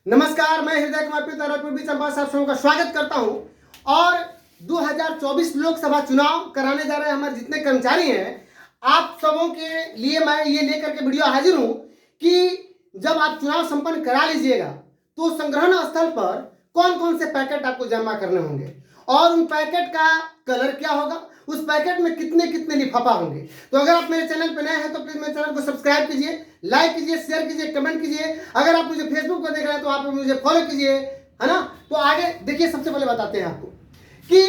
नमस्कार, मैं हृदय कुमार पितर पूर्वी चंपारण साहब सबका स्वागत करता हूं। और 2024 लोकसभा चुनाव कराने जा रहे हमारे जितने कर्मचारी हैं, आप सबों के लिए मैं ये लेकर के वीडियो हाजिर हूं कि जब आप चुनाव संपन्न करा लीजिएगा तो संग्रहण स्थल पर कौन कौन से पैकेट आपको जमा करने होंगे और उन पैकेट का कलर क्या होगा, उस पैकेट में कितने कितने लिफाफा होंगे। तो अगर आप मेरे चैनल पर नए हैं तो प्लीज मेरे चैनल को सब्सक्राइब कीजिए, लाइक कीजिए, शेयर कीजिए, कमेंट कीजिए। अगर आप मुझे फेसबुक पर देख रहे हैं तो आप मुझे फॉलो कीजिए, है ना। तो आगे देखिए, सबसे पहले बताते हैं आपको कि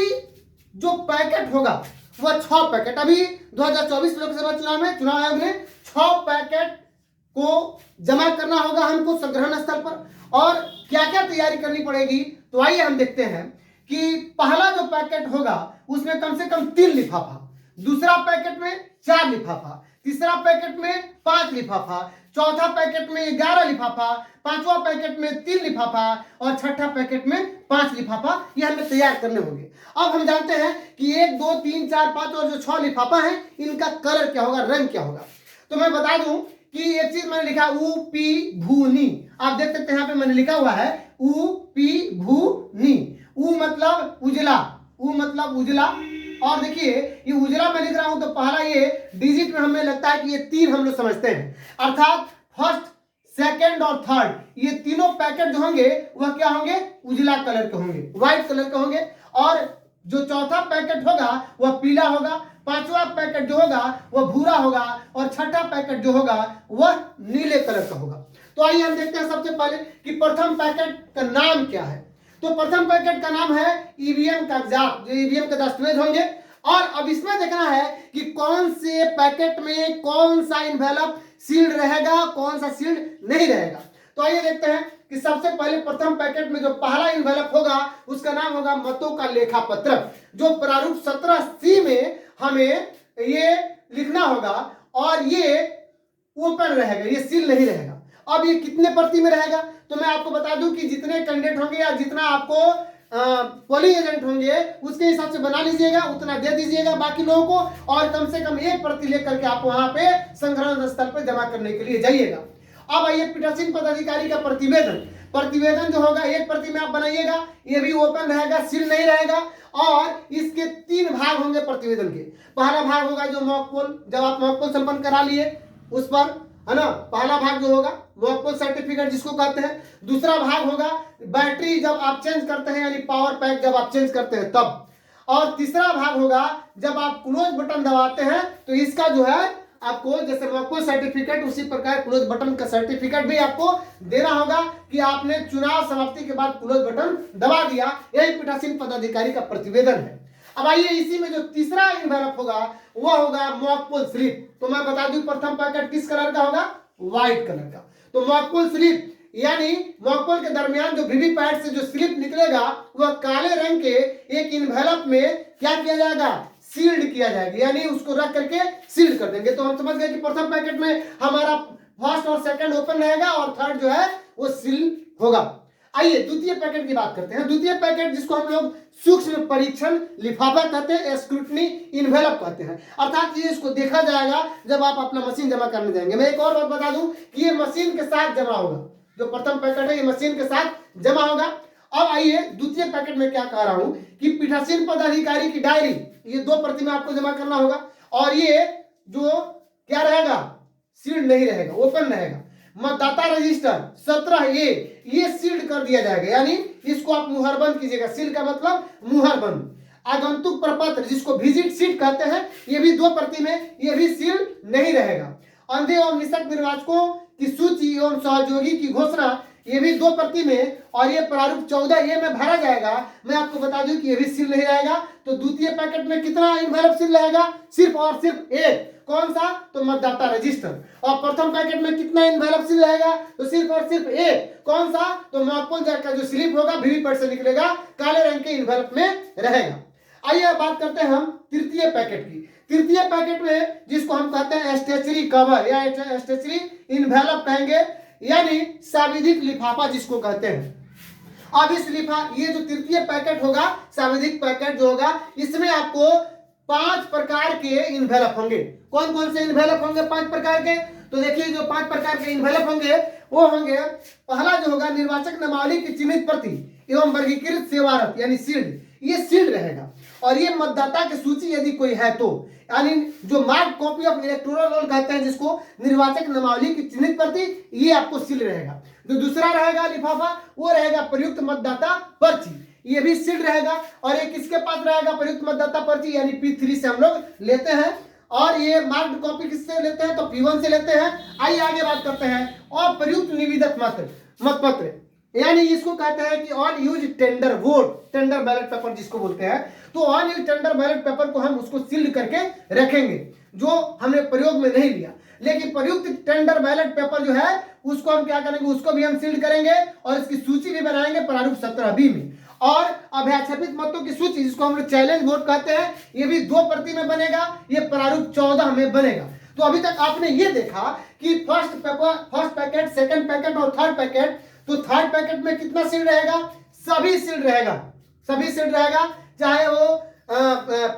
जो पैकेट होगा वह 6 पैकेट, अभी 2024 लोकसभा चुनाव में चुनाव आयोग ने 6 पैकेट को जमा करना होगा हमको संग्रहण स्थल पर। और क्या क्या तैयारी करनी पड़ेगी, तो आइए हम देखते हैं कि पहला जो पैकेट होगा उसमें कम से कम 3 लिफाफा, दूसरा पैकेट में 4 लिफाफा, तीसरा पैकेट में 5 लिफाफा, चौथा पैकेट में 11 लिफाफा, पांचवा पैकेट में 3 लिफाफा और छठा पैकेट में 5 लिफाफा। ये हमें तैयार करने होंगे। अब हम जानते हैं कि 1 2 3 4 5 और जो 6 लिफाफा है इनका कलर क्या होगा, रंग क्या होगा। तो मैं बता दूं कि एक चीज मैंने लिखा ऊ पी भूनी, आप देख सकते हैं यहाँ पे मैंने लिखा हुआ है ऊ पी भूनी। ऊ मतलब उजला, ऊ मतलब उजला। और देखिए ये उजला मैं लिख रहा हूं तो पहला ये डिजिट में हमें लगता है कि ये 3 हम लोग समझते हैं, अर्थात फर्स्ट, सेकंड और थर्ड ये तीनों पैकेट जो होंगे वह क्या होंगे, उजला कलर के होंगे, व्हाइट कलर के होंगे। और जो चौथा पैकेट होगा वह पीला होगा, पांचवा पैकेट जो होगा वह भूरा होगा और छठा पैकेट जो होगा वह नीले कलर का होगा। तो आइए हम देखते हैं सबसे पहले कि प्रथम पैकेट का नाम क्या है। तो प्रथम पैकेट का नाम है ईवीएम कागजात, जो ईवीएम के दस्तावेज होंगे। और अब इसमें देखना है कि कौन से पैकेट में कौन सा इन्वेलप सील्ड रहेगा, कौन सा सील्ड नहीं रहेगा। तो आइए देखते हैं कि सबसे पहले प्रथम पैकेट में जो पहला इन्वेलप होगा उसका नाम होगा मतों का लेखा पत्रक, जो प्रारूप 17C में हमें ये लिखना होगा और ये ओपन रहेगा, ये सील नहीं रहेगा। अब ये कितने प्रति में रहेगा, तो मैं आपको बता दूं कि जितने कैंडिडेट होंगे या जितना आपको पोलिंग एजेंट होंगे उसके हिसाब से बना लीजिएगा, उतना दे दीजिएगा बाकी लोगों को। और कम से कम 1 प्रति लेकर के आप वहां पे संग्रहण स्थल पर जमा करने के लिए जाइएगा। अब आइए पीठासीन पदाधिकारी का प्रतिवेदन, प्रतिवेदन जो होगा 1 प्रति में आप बनाइएगा, ये भी ओपन रहेगा, सील नहीं रहेगा। और इसके 3 भाग होंगे प्रतिवेदन के। पहला भाग होगा जो मॉक पोल, जब आप मॉक पोल संपन्न करा लिए उस पर, है ना, पहला भाग जो होगा मॉक पोल सर्टिफिकेट जिसको कहते हैं। दूसरा भाग होगा बैटरी जब आप चेंज करते हैं, यानी पावर पैक जब आप चेंज करते हैं तब। और तीसरा भाग होगा जब आप क्लोज बटन दबाते हैं, तो इसका जो है आपको जैसे मॉक पोल सर्टिफिकेट उसी प्रकार क्लोज बटन का सर्टिफिकेट भी आपको देना होगा कि आपने चुनाव समाप्ति के बाद क्लोज बटन दबा दिया। यही पीठासीन पदाधिकारी का प्रतिवेदन है। अब आइए इसी में जो तीसरा इन्वेलप होगा वह होगा मॉक पोल स्लिप। तो मैं बता दूं प्रथम पैकेट किस कलर का होगा, व्हाइट कलर का। तो मॉक पोल स्लिप यानी मॉक पोल के दरमियान जो वीवीपैट से जो स्लिप निकलेगा वह काले रंग के एक इन्वेलप में क्या किया जाएगा, सील्ड किया जाएगा, यानी उसको रख करके सील्ड कर देंगे। तो हम समझ गए कि प्रथम पैकेट में हमारा फर्स्ट और सेकंड ओपन रहेगा और थर्ड जो है वो सील होगा। आइए द्वितीय पैकेट की बात करते हैं। द्वितीय पैकेट जिसको हम लोग सूक्ष्म परीक्षण लिफाफा कहते हैं, स्क्रूटनी इन्वेलप कहते हैं, अर्थात ये इसको देखा जाएगा जब आप अपना मशीन जमा करने जाएंगे। मैं एक और बात बता दूं कि ये मशीन के साथ जमा होगा, जो प्रथम पैकेट है ये मशीन के साथ जमा होगा। अब आइए द्वितीय पैकेट में क्या कह रहा हूं कि पीठासीन पदाधिकारी की डायरी, ये 2 प्रति में आपको जमा करना होगा। और ये जो क्या रहेगा, सील्ड नहीं रहेगा, ओपन रहेगा। मतदाता रजिस्टर 17A ये सील्ड कर दिया जाएगा, यानी इसको आप मुहरबंद कीजिएगा। सील का मतलब मुहरबंद। आगंतुक प्रपत्र जिसको विजिट सीट कहते हैं, ये भी 2 प्रति में, ये भी सील नहीं रहेगा। अंधे एवं निशक्त निर्वाचकों की सूची एवं सहयोगी की घोषणा, ये भी 2 प्रति में और ये प्रारूप 14A में भरा जाएगा। मैं आपको बता दूं कि ये भी सील नहीं रहेगा। तो द्वितीय पैकेट में कितना इन्वेलप सील रहेगा, सिर्फ और सिर्फ 1। कौन सा, तो मतदाता रजिस्टर। और प्रथम पैकेट में कितना इन्वेलप सील रहेगा, तो सिर्फ और सिर्फ 1। कौन सा, तो मॉक पोल का जो स्लिप होगा वीवीपैट से निकलेगा, काले रंग के इन्वेलप में रहेगा। आइए बात करते हैं हम तृतीय पैकेट की। तृतीय पैकेट में जिसको हम कहते हैं स्टेचरी कवर या स्टेचरी इन्वेलप कहेंगे, यानी साविधिक लिफाफा जिसको कहते हैं। अब इस ये जो तृतीय पैकेट होगा, साविधिक पैकेट जो होगा, इसमें आपको 5 प्रकार के इन्वेलप होंगे। कौन कौन से इन्वेलप होंगे 5 प्रकार के, तो देखिए जो 5 प्रकार के इन्वेलप होंगे वो होंगे, पहला जो होगा निर्वाचक नामावली की चिन्हित प्रति एवं वर्गीकृत सेवारत यानी सील्ड, ये सील्ड रहेगा। और ये मतदाता की सूची यदि कोई है तो, यानी जो mark copy of electoral roll कहते हैं जिसको, निर्वाचक नामावली की चिन्हित प्रति, ये आपको सील्ड रहेगा। जो दूसरा रहेगा लिफाफा, वो रहेगा प्रयुक्त मतदाता पर्ची, ये भी सील्ड रहेगा। और ये किसके पास रहेगा, प्रयुक्त मतदाता पर्ची यानी P3 से हम लोग लेते हैं। और ये मार्क्ड कॉपी किससे लेते हैं, तो P1 से लेते हैं। आइए आगे बात करते हैं। और प्रयुक्त निवेदक मतपत्र यानी इसको कहते हैं कि on use tender vote, tender ballot paper जिसको बोलते हैं, तो on use tender ballot paper को हम उसको सील्ड करके रखेंगे जो हमने प्रयोग में नहीं लिया। लेकिन प्रयुक्त टेंडर बैलेट पेपर जो है उसको हम क्या करेंगे, उसको भी हम सील्ड करेंगे और इसकी सूची भी बनाएंगे प्रारूप 17B में। और अभ्याक्षेपित मतों की सूची जिसको हम लोग चैलेंज वोट कहते हैं, ये भी 2 प्रति में बनेगा, ये प्रारूप 14 में बनेगा। तो अभी तक आपने ये देखा कि फर्स्ट पैकेट, सेकंड पैकेट और थर्ड पैकेट। तो थर्ड पैकेट में कितना सील्ड रहेगा, सभी सील्ड रहेगा, सभी सील्ड रहेगा, चाहे वो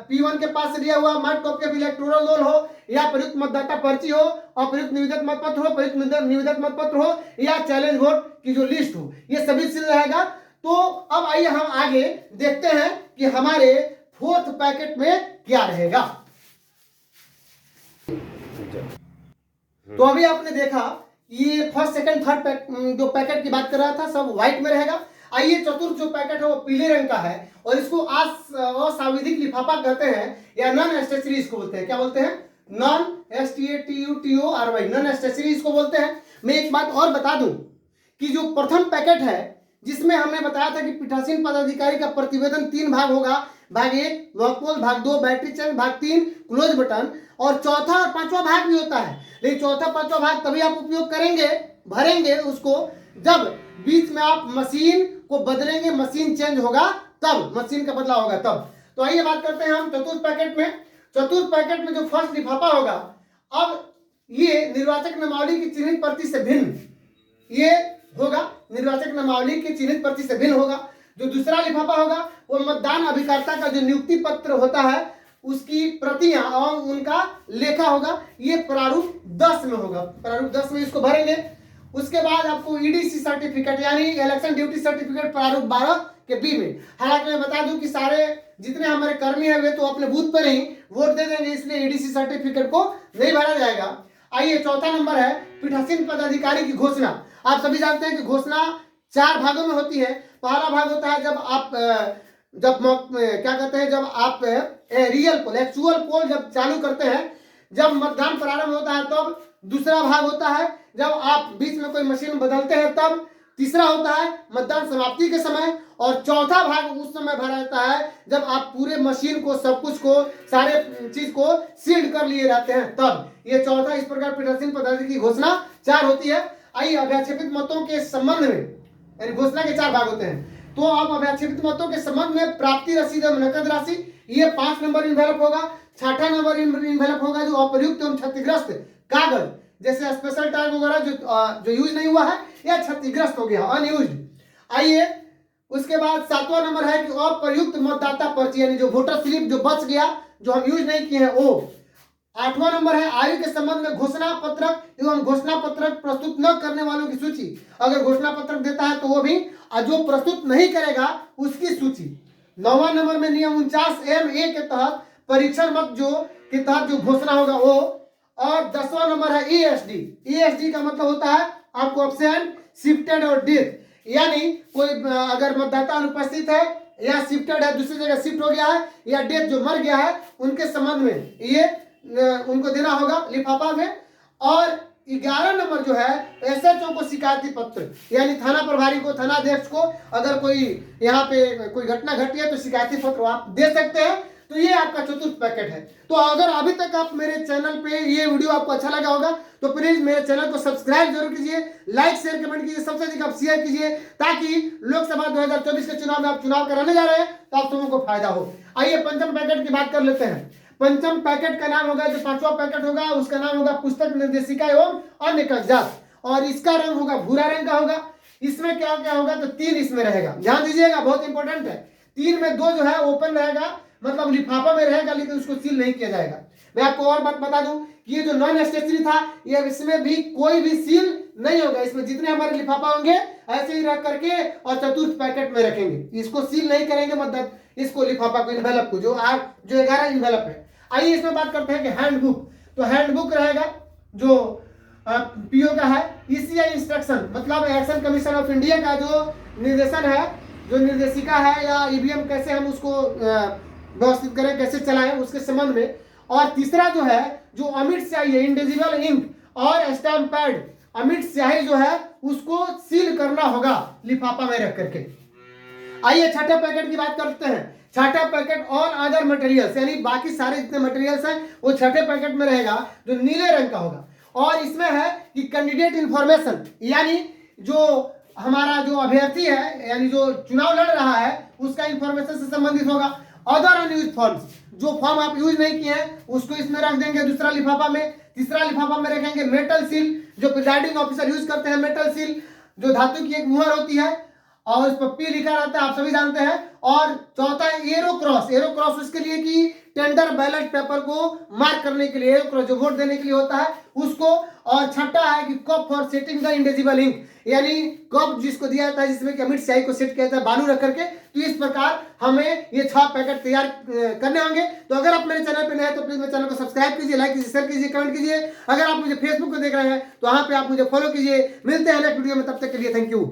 P1 के पास दिया हुआ mark copy of electoral roll हो, या प्रयुक्त मतदाता पर्ची हो, और प्रयुक्त निवेदक मतपत्र हो, प्रयुक्त निवेदक मतपत्र हो, या चैलेंज वोट की जो लिस्ट हो, ये सभी सील्ड रहेगा। तो अब आइए हम आगे देखते हैं कि हमारे फोर्थ पैकेट में क्या रहेगा। तो अभी आपने देखा ये फर्स्ट सेकंड थर्ड जो पैकेट की बात कर रहा था सब व्हाइट में रहेगा। आइए चतुर्थ जो पैकेट है वो पीले रंग का है, और इसको असाविधिक लिफाफा कहते हैं, या नॉन एस्टेशनरी इसको बोलते हैं। क्या बोलते हैं, नॉन STATUTORY, नॉन एस्टेशनरी इसको बोलते हैं। मैं एक बात और बता दूं कि जो प्रथम पैकेट है जिसमें हमने बताया था कि पीठासीन पदाधिकारी का प्रतिवेदन 3 भाग होगा, भाग 1 वॉकपोल, भाग 2 बैटरी चेंज, भाग 3 क्लोज बटन, और चौथा और पांचवा भाग भी होता है। लेकिन चौथा पांचवा भाग तभी आप उपयोग करेंगे, भरेंगे उसको, जब बीच में आप मशीन को बदलेंगे, मशीन चेंज होगा तब, मशीन का बदलाव होगा तब। तो आइए बात करते हैं हम चतुर्थ पैकेट में। चतुर्थ पैकेट में जो फर्स्ट लिफाफा होगा, अब ये निर्वाचक नामावली की चिन्हित प्रति से भिन्न ये होगा, निर्वाचक नामावली की चिन्हित प्रति से भिन्न होगा। जो दूसरा लिफाफा होगा वो मतदान अभिकर्ता का जो नियुक्ति पत्र होता है उसकी प्रतियां और उनका लेखा होगा, ये प्रारूप 10 में होगा, प्रारूप 10 में इसको भरेंगे। उसके बाद आपको EDC सर्टिफिकेट यानी इलेक्शन ड्यूटी सर्टिफिकेट प्रारूप 12 के B में। हालांकि मैं बता दूं कि सारे जितने हमारे कर्मी हैं वे तो अपने बूथ पर ही वोट दे देंगे, इसलिए EDC सर्टिफिकेट को नहीं भरा जाएगा। आइए चौथा नंबर है पीठासीन पदाधिकारी की घोषणा। आप सभी जानते हैं कि घोषणा 4 भागों में होती है। पहला भाग होता है क्या कहते हैं, जब आप रियल पोल, एक्चुअल पोल जब चालू करते हैं, जब मतदान प्रारंभ होता है तब। दूसरा भाग होता है जब आप बीच में कोई मशीन बदलते हैं तब। तीसरा होता है मतदान समाप्ति के समय, और चौथा भाग उस समय भरा जाता है जब आप पूरे मशीन को, सब कुछ को, सारे चीज को सील्ड कर लिए रहते हैं तब। ये चौथा, इस प्रकार पीठासीन पदाधिकारी की घोषणा 4 होती है। आइए अभ्याक्षेपित मतों के संबंध में, यानी घोषणा के 4 भाग होते हैं। तो अब अभ्याक्षेपित मतों के संबंध में प्राप्ति रसीद एवं नकद राशि, ये 5 नंबर इन्वेलप होगा। 6ठा नंबर इन्वेलप होगा जो अप्रयुक्त एवं क्षतिग्रस्त कागज, जैसे स्पेशल टैग वगैरह जो यूज नहीं हुआ है या क्षतिग्रस्त हो गया, अनयूज्ड। आइए उसके बाद 7वां नंबर है कि अप्रयुक्त मतदाता पर्ची, यानी जो वोटर स्लिप जो बच गया, जो हम यूज नहीं किए हैं वो। 8वां नंबर है आयु के संबंध में घोषणा पत्रक एवं घोषणा पत्रक प्रस्तुत न करने वालों की सूची। अगर घोषणा पत्रक देता है तो वो भी, और जो प्रस्तुत नहीं करेगा उसकी सूची। 9वां नंबर में नियम 49M(a) के तहत परीक्षण मत के तहत जो घोषणा होगा वो। और 10वां नंबर है ESD का मतलब होता है आपको एब्सेंट, शिफ्टेड और डेथ, यानी कोई अगर मतदाता अनुपस्थित है या शिफ्टेड है, दूसरी जगह शिफ्ट हो गया है, या डेथ जो मर गया है, उनके संबंध में ये उनको देना होगा लिफाफा में। और 11 नंबर जो है SHO को शिकायती पत्र, यानी थाना प्रभारी को, थानाध्यक्ष को, अगर कोई यहाँ पे कोई घटना घटी है तो शिकायती पत्र आप दे सकते हैं। तो ये आपका चतुर्थ पैकेट है। तो अगर अभी तक आप मेरे चैनल पे ये वीडियो आपको अच्छा लगा होगा तो प्लीज मेरे चैनल को सब्सक्राइब जरूर कीजिए, लाइक शेयर कमेंट कीजिए, सबसे अधिक आप शेयर कीजिए, ताकि लोकसभा 2024 के चुनाव में आप चुनाव कराने जा रहे हैं तो आप सबों को फायदा हो। आइए पंचम पैकेट की बात कर लेते हैं। पंचम पैकेट का नाम होगा, जो 5वां पैकेट होगा उसका नाम होगा पुस्तक निर्देशिका एवं अन्य कागजात, और इसका रंग होगा भूरा रंग का होगा। इसमें क्या क्या होगा, तो 3 इसमें रहेगा, ध्यान दीजिएगा, बहुत इंपॉर्टेंट है। 3 में 2 जो है ओपन रहेगा, मतलब लिफाफा में रहेगा, लेकिन उसको सील नहीं किया जाएगा। मैं आपको और बात बता दूं कि ये जो नॉन स्टेशनरी था, ये इसमें भी कोई भी सील नहीं होगा। इसमें जितने हमारे लिफाफा होंगे ऐसे ही रख करके और चतुर्थ पैकेट में रखेंगे, इसको सील नहीं करेंगे, मतलब इसको लिफाफा को, इन्वेलप को, जो 11 इन्वेलप है। आइए इसमें बात करते हैं कि हैंडबुक। तो हैंडबुक रहेगा जो पीओ का है। ईसीआई इंस्ट्रक्शन मतलब इलेक्शन कमीशन ऑफ इंडिया का जो निर्देशन है, जो निर्देशिका है, या ईवीएम कैसे हम उसको व्यवस्थित करें, कैसे चलाएं, उसके संबंध में। और तीसरा जो है, जो अमिट स्याही है, इंडिजिबल इंक और स्टैम्प पैड, अमिट स्याही जो है उसको सील करना होगा लिफाफा में रख करके। आइए छठे पैकेट की बात करते हैं। छठा पैकेट ऑल अदर मटेरियल्स, यानी बाकी सारे जितने मटेरियल्स हैं वो छठे पैकेट में रहेगा, जो नीले रंग का होगा। और इसमें है कि कैंडिडेट इंफॉर्मेशन, यानी जो हमारा जो अभ्यर्थी है, यानी जो चुनाव लड़ रहा है, उसका इंफॉर्मेशन से संबंधित होगा। अदर अनयूज फॉर्म्स, जो फॉर्म आप यूज नहीं किए हैं उसको इसमें रख देंगे दूसरा लिफाफा में। तीसरा लिफाफा में रखेंगे मेटल सील, जो प्रिजाइडिंग ऑफिसर यूज करते हैं। मेटल सील जो धातु की एक मुहर होती है और उस पर पी लिखा रहता है, आप सभी जानते हैं। और चौथा है एरो क्रॉस। एरो क्रॉस उसके लिए कि टेंडर बैलेट पेपर को मार्क करने के लिए, एरो क्रॉस जो वोट देने के लिए होता है उसको। और छठा है कि cup for setting the indelible ink, यानी कप जिसको दिया जाता है जिसमें कि अमिट स्याही को सेट किया जाता है बालू रख करके। तो इस प्रकार हमें ये 6 पैकेट तैयार करने होंगे। तो अगर आप मेरे चैनल पे नए हैं तो प्लीज मेरे चैनल को सब्सक्राइब कीजिए, लाइक कीजिए, शेयर कीजिए, कमेंट कीजिए। अगर आप मुझे फेसबुक पे देख रहे हैं तो वहां पे आप मुझे फॉलो कीजिए। मिलते हैं नेक्स्ट वीडियो में, तब तक के लिए थैंक यू।